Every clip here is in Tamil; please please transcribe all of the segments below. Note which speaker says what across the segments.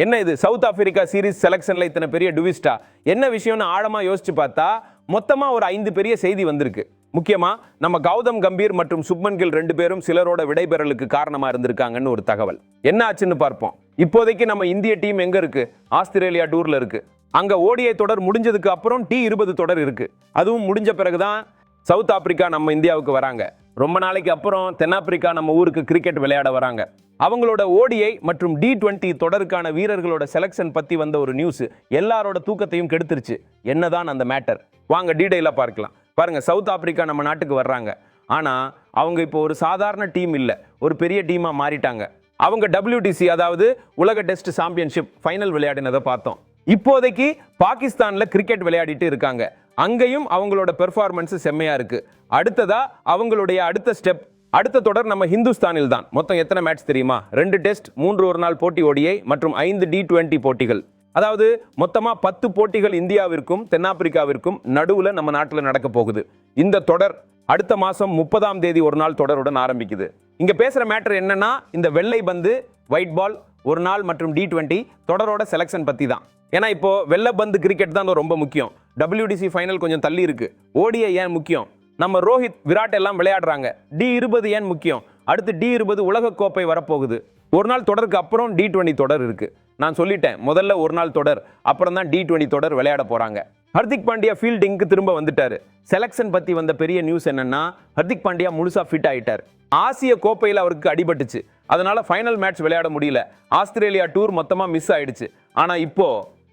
Speaker 1: என்ன இது சவுத் ஆப்பிரிக்கா சீரிஸ் செலக்ஷன்ல இத்தனை பெரிய டுவிஸ்டா? என்ன விஷயம்னு ஆழமா யோசிச்சு பார்த்தா மொத்தமா ஒரு 5 பெரிய செய்தி வந்திருக்கு. முக்கியமா நம்ம கௌதம் கம்பீர் மற்றும் சுப்மன் கில் 2 பேரும் சிலரோட விடைபெறலுக்கு காரணமா இருந்திருக்காங்கன்னு ஒரு தகவல். என்ன ஆச்சுன்னு பார்ப்போம். இப்போதைக்கு நம்ம இந்திய டீம் எங்க இருக்கு? ஆஸ்திரேலியா டூர்ல இருக்கு. அங்க ஓடிஐ தொடர் முடிஞ்சதுக்கு அப்புறம் T20 தொடர் இருக்கு. அதுவும் முடிஞ்ச பிறகுதான் சவுத் ஆப்பிரிக்கா நம்ம இந்தியாவுக்கு வராங்க. ரொம்ப நாளைக்கு அப்புறம் தென்னாப்பிரிக்கா நம்ம ஊருக்கு கிரிக்கெட் விளையாட வராங்க. அவங்களோட ஓடிஐ மற்றும் T20 தொடருக்கான வீரர்களோட செலக்ஷன் பத்தி வந்த ஒரு நியூஸ் எல்லாரோட தூக்கத்தையும் கெடுத்துருச்சு. என்னதான் அந்த மேட்டர்? வாங்க டீடைலா பார்க்கலாம். பாருங்க, சவுத் ஆப்பிரிக்கா நம்ம நாட்டுக்கு வர்றாங்க. ஆனா அவங்க இப்போ ஒரு சாதாரண டீம் இல்ல, ஒரு பெரிய டீமா மாறிட்டாங்க. அவங்க WTC, அதாவது உலக டெஸ்ட் சாம்பியன்ஷிப் ஃபைனல் விளையாடினதை பார்த்தோம். இப்போதைக்கு பாகிஸ்தான்ல கிரிக்கெட் விளையாடிட்டு இருக்காங்க. அங்கேயும் அவங்களோட பெர்ஃபார்மன்ஸ் செம்மையா இருக்கு. அடுத்ததா அவங்களுடைய அடுத்த ஸ்டெப், அடுத்த தொடர் நம்ம ஹிந்துஸ்தானில் தான். மொத்தம் எத்தனை மேட்ச் தெரியுமா? 2 டெஸ்ட், 3 ஒரு நாள் போட்டி ஓடிஐ மற்றும் 5 T20 போட்டிகள். அதாவது மொத்தமா 10 போட்டிகள் இந்தியாவிற்கும் தென்னாப்பிரிக்காவிற்கும் நடுவுல நம்ம நாட்டில் நடக்க போகுது. இந்த தொடர் அடுத்த மாசம் 30ஆம் தேதி ஒரு நாள் தொடருடன் ஆரம்பிக்குது. இங்க பேசுற மேட்டர் என்னன்னா, இந்த வெள்ளை பந்து, ஒயிட் பால், ஒரு நாள் மற்றும் T20 தொடரோட செலக்ஷன் பத்தி தான். ஏன்னா இப்போ வெள்ளை பந்து கிரிக்கெட் தான் ரொம்ப முக்கியம். WTC ஃபைனல் கொஞ்சம் தள்ளி இருக்கு. ஓடிஐ ஏன் முக்கியம்? நம்ம ரோஹித், விராட் எல்லாம் விளையாடுறாங்க. T20 ஏன் முக்கியம்? அடுத்து T20 உலகக்கோப்பை வரப்போகுது. ஒரு நாள் தொடருக்கு அப்புறம் T20 தொடர் இருக்கு. நான் சொல்லிட்டேன், முதல்ல ஒரு நாள் தொடர், அப்புறம் தான் T20 தொடர் விளையாட போறாங்க. ஹர்திக் பாண்டியா ஃபீல்டிங்க்கு திரும்ப வந்துட்டாரு. செலக்ஷன் பத்தி வந்த பெரிய நியூஸ் என்னன்னா, ஹர்திக் பாண்டியா முழுசா ஃபிட் ஆயிட்டார். ஆசிய கோப்பையில் அவருக்கு அடிபட்டுச்சு. அதனால ஃபைனல் மேட்ச் விளையாட முடியல. ஆஸ்திரேலியா டூர் மொத்தமா மிஸ் ஆயிடுச்சு. ஆனா இப்போ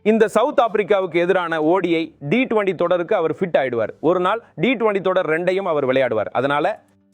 Speaker 1: இந்த சவுத் ஆப்பிரிக்காவுக்கு எதிரான ஓடிஐ T20 தொடருக்கு அவர் ஃபிட் ஆயிடுவார். ஒரு நாள் T20 தொடர் 2ஐயும் அவர் விளையாடுவார். அதனால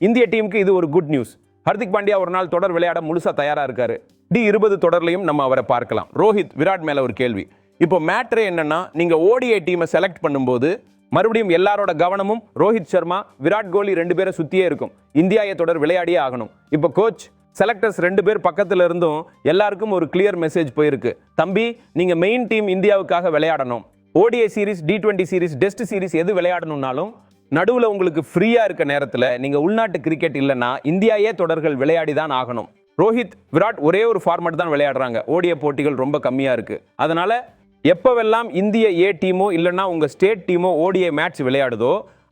Speaker 1: இந்திய டீமுக்கு இது ஒரு குட் நியூஸ். ஹர்திக் பாண்டியா ஒரு நாள் தொடர் விளையாட முழுசா தயாரா இருக்காரு. T20 தொடர்லையும் நம்ம அவரை பார்க்கலாம். ரோஹித், விராட் மேல ஒரு கேள்வி. இப்போ மேட்ரே என்னன்னா, நீங்க ஓடிஐ டீமை செலக்ட் பண்ணும்போது மறுபடியும் எல்லாரோட கவனமும் ரோஹித் சர்மா, விராட் கோலி 2 பேரை சுத்தியே இருக்கும். இந்தியா தொடர் விளையாடியே ஆகணும். இப்போ கோச், செலக்டர்ஸ் 2 பேர் பக்கத்துல இருந்தும் எல்லாருக்கும் ஒரு கிளியர் மெசேஜ் போயிருக்கு. தம்பி, நீங்க மெயின் டீம் இந்தியாவுக்காக விளையாடணும். ODI series, T20 series, test series எது விளையாடணும்னாலும் நடுவில் உங்களுக்கு ஃப்ரீயா இருக்க நேரத்தில் நீங்க உள்நாட்டு கிரிக்கெட் இல்லைன்னா இந்தியாவே தொடர்கள் விளையாடி தான் ஆகணும். ரோஹித், விராட் ஒரே ஒரு ஃபார்மேட் தான் விளையாடுறாங்க. ஓடிஐ போட்டிகள் ரொம்ப கம்மியா இருக்கு. அதனால எப்பவெல்லாம் இந்திய ஏ டீமோ இல்லைன்னா உங்க ஸ்டேட் டீமோ ஓடிஐ மேட்ச் விளையாடுதோ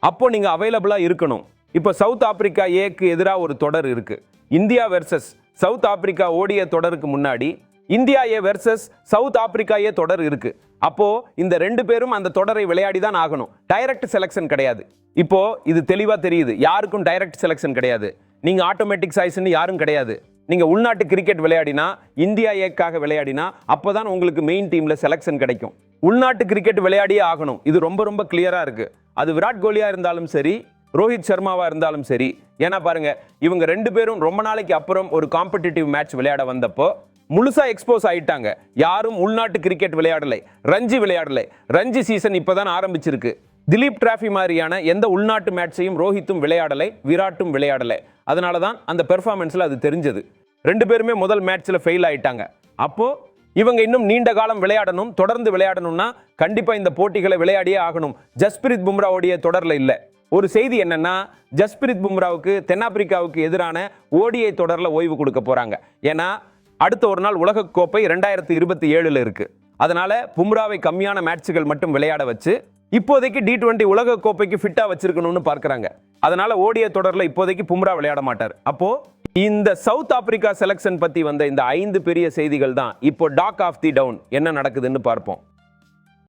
Speaker 1: அப்போ நீங்க அவைலபிளா இருக்கணும். இப்போ சவுத் ஆப்பிரிக்கா ஏக்கு எதிராக ஒரு தொடர் இருக்கு. India versus South Africa ODI தொடருக்கு முன்னாடி India A versus South Africa A தொடர் இருக்கு. அப்போ இந்த 2 பேரும் அந்த தொடரை விளையாடி தான் ஆகணும். டைரக்ட் செலக்ஷன் கிடையாது. இப்போ இது தெளிவா தெரியுது, யாருக்கும் டைரக்ட் செலக்ஷன் கிடையாது. நீங்க ஆட்டோமேட்டிக் சாய்ஸ்ன்னு யாரும் கிடையாது. நீங்க உள்நாட்டு கிரிக்கெட் விளையாடினா, இந்தியா ஏக்காக விளையாடினா அப்பதான் உங்களுக்கு மெயின் டீம்ல செலக்ஷன் கிடைக்கும். உள்நாட்டு கிரிக்கெட் விளையாடியே ஆகணும். இது ரொம்ப ரொம்ப கிளியரா இருக்கு. அது விராட் கோலியா இருந்தாலும் சரி, ரோஹித் சர்மாவா இருந்தாலும் சரி. ஏன்னா பாருங்க, இவங்க 2 பேரும் ரொம்ப நாளைக்கு அப்புறம் ஒரு காம்படிட்டிவ் மேட்ச் விளையாட வந்தப்போ முழுசா எக்ஸ்போஸ் ஆயிட்டாங்க. யாரும் உள்நாட்டு கிரிக்கெட் விளையாடலை, ரஞ்சி விளையாடலை. ரஞ்சி சீசன் இப்பதான் ஆரம்பிச்சிருக்கு. திலீப் டிராஃபி மாதிரியான எந்த உள்நாட்டு மேட்சையும் ரோஹித்தும் விளையாடலை, விராட்டும் விளையாடலை. அதனால தான் அந்த பெர்ஃபார்மன்ஸ்ல அது தெரிஞ்சது. 2 பேருமே முதல் மேட்ச்ல ஃபெயில் ஆயிட்டாங்க. அப்போ இவங்க இன்னும் நீண்ட காலம் விளையாடணும், தொடர்ந்து விளையாடணும்னா கண்டிப்பா இந்த போட்டிகளை விளையாடியே ஆகணும். ஜஸ்பிரித் பும்ராவுடைய தொடர்ல இல்ல. ஒரு செய்தி என்னன்னா, ஜஸ்பிரித் பும்ராவுக்கு தென்னாப்பிரிக்காவுக்கு எதிரான ஓடிஐ தொடர்ல ஓய்வு கொடுக்க போறாங்க. ஏன்னா அடுத்த ஒரு நாள் உலகக்கோப்பை 2027 இருக்கு. அதனால பும்ராவை கம்மியான மேட்சுகள் மட்டும் விளையாட வச்சு இப்போதைக்கு T20 உலக கோப்பைக்கு ஃபிட்டா வச்சிருக்கணும்னு பார்க்கறாங்க. அதனால ஓடிஐ தொடர்ல இப்போதைக்கு பும்ரா விளையாட மாட்டார். அப்போ இந்த சவுத் ஆப்பிரிக்கா செலக்ஷன் பத்தி வந்த இந்த 5 பெரிய செய்திகள் தான் இப்போ டாக் ஆஃப் தி டவுன். என்ன நடக்குதுன்னு பார்ப்போம்.